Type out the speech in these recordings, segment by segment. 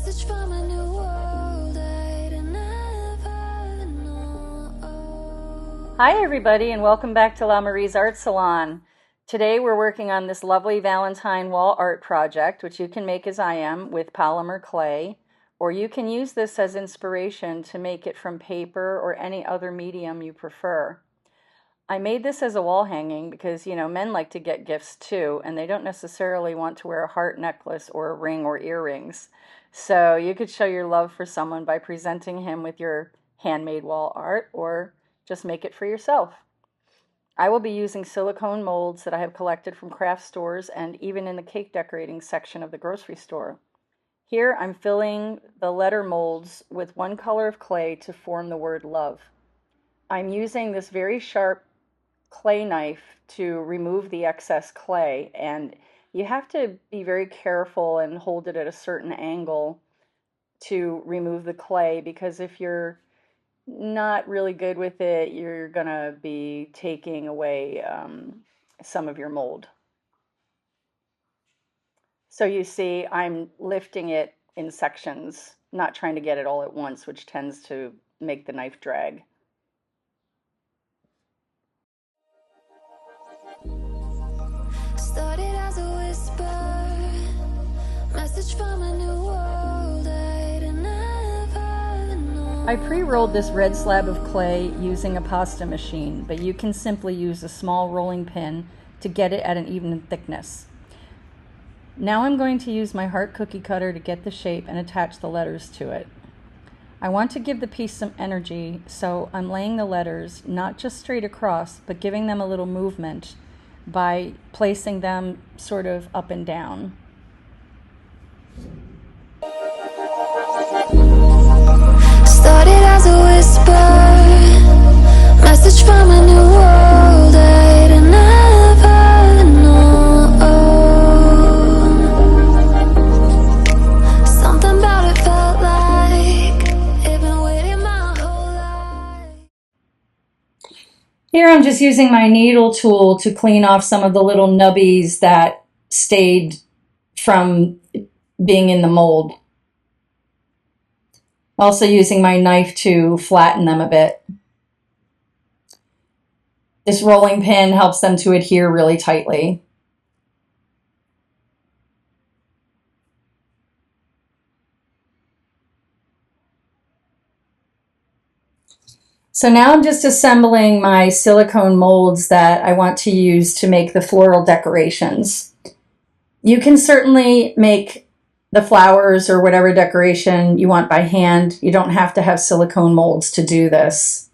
Message from a new world I'd never know. Hi everybody, and welcome back to La Marie's Art Salon. Today we're working on this lovely Valentine wall art project, which you can make as I am with polymer clay, or you can use this as inspiration to make it from paper or any other medium you prefer. I made this as a wall hanging because, men like to get gifts too, and they don't necessarily want to wear a heart necklace or a ring or earrings. So you could show your love for someone by presenting him with your handmade wall art, or just make it for yourself. I will be using silicone molds that I have collected from craft stores and even in the cake decorating section of the grocery store. Here I'm filling the letter molds with one color of clay to form the word love. I'm using this very sharp clay knife to remove the excess clay, and you have to be very careful and hold it at a certain angle to remove the clay, because if you're not really good with it, you're gonna be taking away some of your mold. So you see, I'm lifting it in sections, not trying to get it all at once, which tends to make the knife drag. Started as a whisper, message from a new world I'd never know. I pre-rolled this red slab of clay using a pasta machine, but you can simply use a small rolling pin to get it at an even thickness. Now I'm going to use my heart cookie cutter to get the shape and attach the letters to it. I want to give the piece some energy, so I'm laying the letters not just straight across, but giving them a little movement by placing them sort of up and down. Started as a whisper, message from a new world I'd never know. Something about it felt like it'd been waiting my whole life. Here I'm just using my needle tool to clean off some of the little nubbies that stayed from being in the mold. Also using my knife to flatten them a bit. This rolling pin helps them to adhere really tightly. So now I'm just assembling my silicone molds that I want to use to make the floral decorations. You can certainly make the flowers or whatever decoration you want by hand. You don't have to have silicone molds to do this.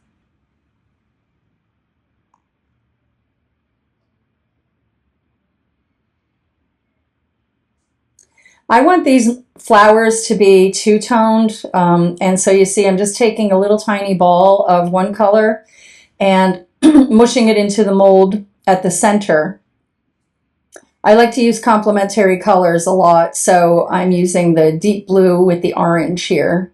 I want these flowers to be two-toned, and so you see I'm just taking a little tiny ball of one color and mushing it into the mold at the center. I like to use complementary colors a lot, so I'm using the deep blue with the orange here.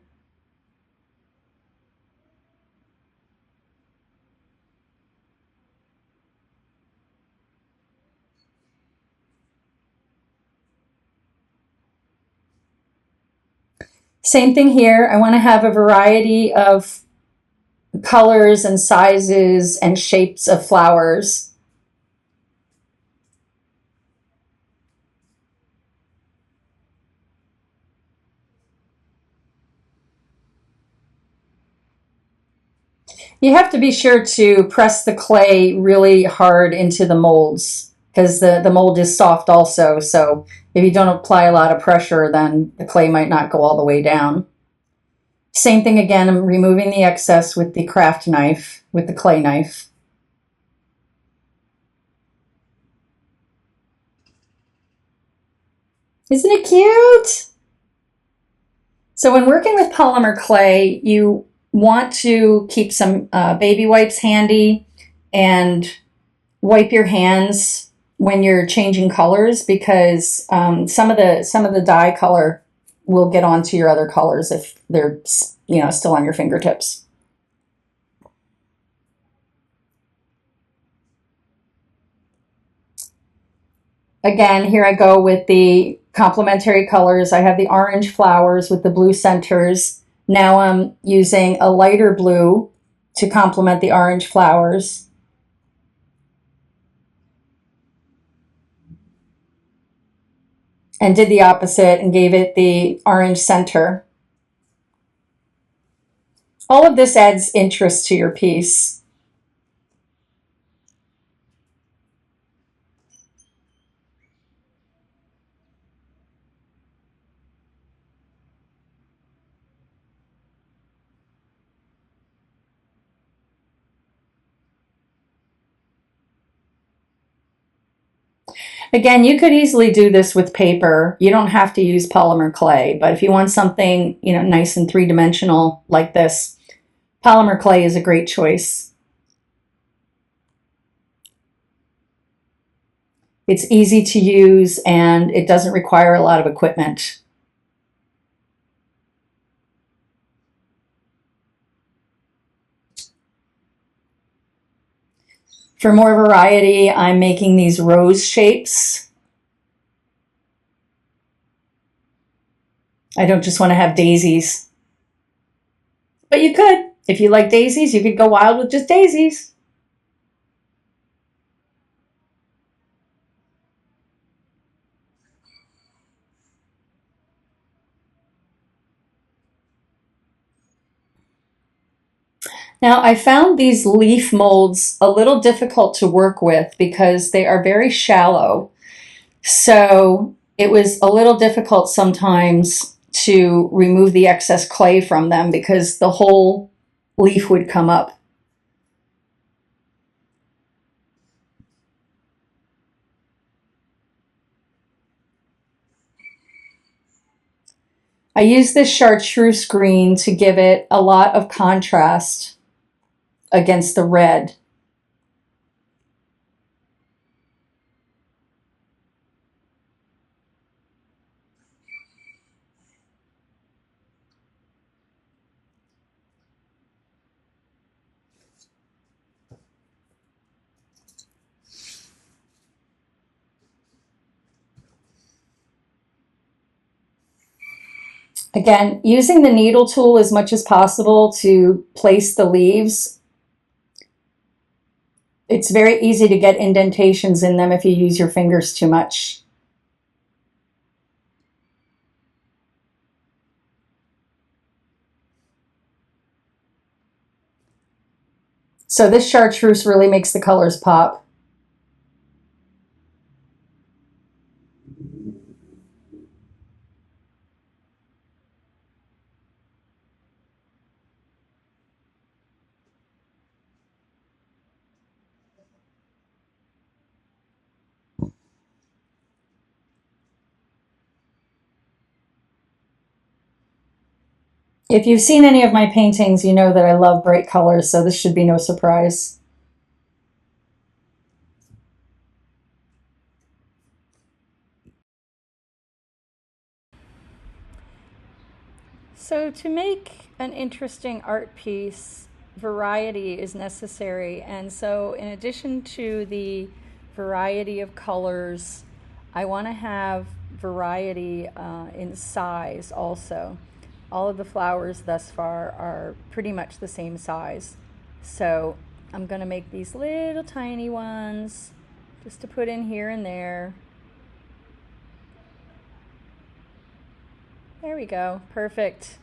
Same thing here. I want to have a variety of colors and sizes and shapes of flowers. You have to be sure to press the clay really hard into the molds, because the mold is soft also, so if you don't apply a lot of pressure, then the clay might not go all the way down. Same thing again, I'm removing the excess with the craft knife, with the clay knife. Isn't it cute? So when working with polymer clay, you want to keep some baby wipes handy and wipe your hands when you're changing colors, because some of the dye color will get onto your other colors if they're still on your fingertips. Again, here I go with the complementary colors. I have the orange flowers with the blue centers. Now I'm using a lighter blue to complement the orange flowers. And did the opposite and gave it the orange center. All of this adds interest to your piece. Again, you could easily do this with paper. You don't have to use polymer clay, but if you want something, nice and three-dimensional like this, polymer clay is a great choice. It's easy to use and it doesn't require a lot of equipment. For more variety, I'm making these rose shapes. I don't just want to have daisies. But you could. If you like daisies, you could go wild with just daisies. Now, I found these leaf molds a little difficult to work with because they are very shallow. So it was a little difficult sometimes to remove the excess clay from them because the whole leaf would come up. I use this chartreuse green to give it a lot of contrast against the red. Again, using the needle tool as much as possible to place the leaves. It's very easy to get indentations in them if you use your fingers too much. So this chartreuse really makes the colors pop. If you've seen any of my paintings, you know that I love bright colors, so this should be no surprise. So to make an interesting art piece, variety is necessary. And so in addition to the variety of colors, I want to have variety in size also. All of the flowers thus far are pretty much the same size. So I'm going to make these little tiny ones just to put in here and there. There we go. Perfect.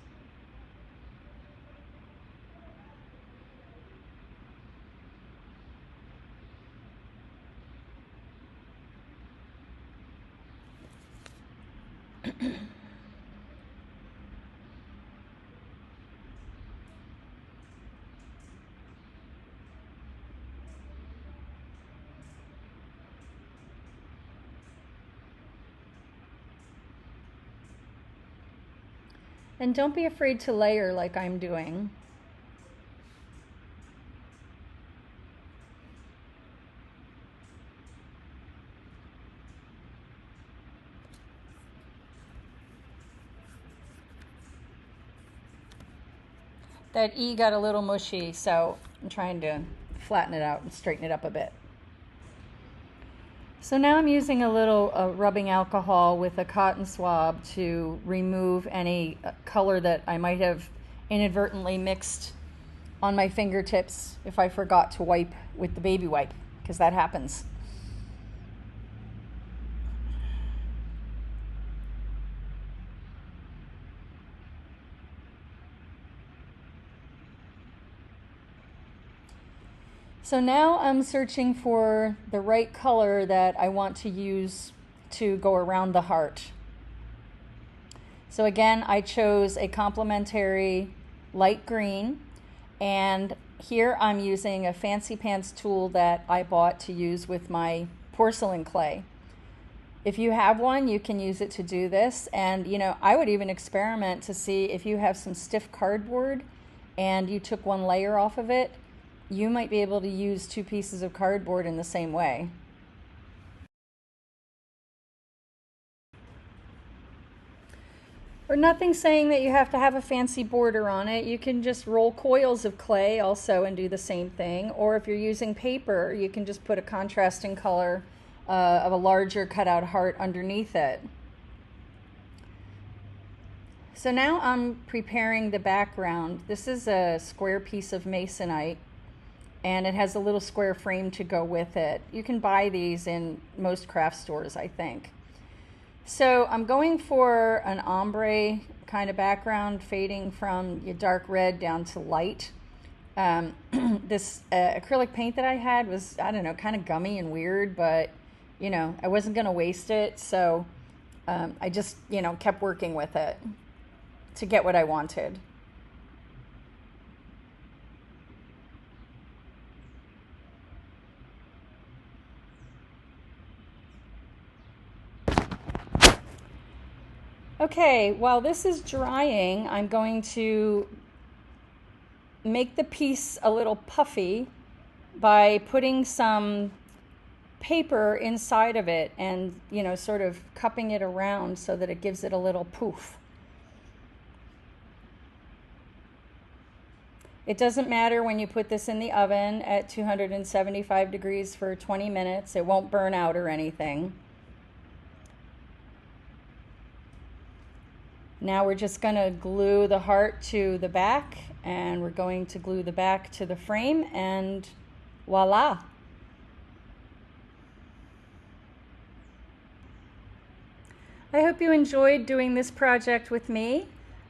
And don't be afraid to layer like I'm doing. That E got a little mushy, so I'm trying to flatten it out and straighten it up a bit. So now I'm using a little rubbing alcohol with a cotton swab to remove any color that I might have inadvertently mixed on my fingertips if I forgot to wipe with the baby wipe, because that happens. So now I'm searching for the right color that I want to use to go around the heart. So again, I chose a complementary light green, and here I'm using a fancy pants tool that I bought to use with my porcelain clay. If you have one, you can use it to do this, and I would even experiment to see if you have some stiff cardboard and you took one layer off of it, you might be able to use 2 pieces of cardboard in the same way. Or nothing saying that you have to have a fancy border on it. You can just roll coils of clay also and do the same thing. Or if you're using paper, you can just put a contrasting color of a larger cutout heart underneath it. So now I'm preparing the background. This is a square piece of masonite, and it has a little square frame to go with it. You can buy these in most craft stores, I think. So I'm going for an ombre kind of background, fading from dark red down to light. This acrylic paint that I had was, I don't know, kind of gummy and weird, but I wasn't going to waste it, so I just kept working with it to get what I wanted. Okay, while this is drying, I'm going to make the piece a little puffy by putting some paper inside of it and, sort of cupping it around so that it gives it a little poof. It doesn't matter when you put this in the oven at 275 degrees for 20 minutes. It won't burn out or anything. Now we're just going to glue the heart to the back, and we're going to glue the back to the frame, and voila! I hope you enjoyed doing this project with me.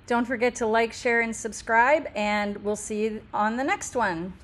Don't forget to like, share, and subscribe, and we'll see you on the next one.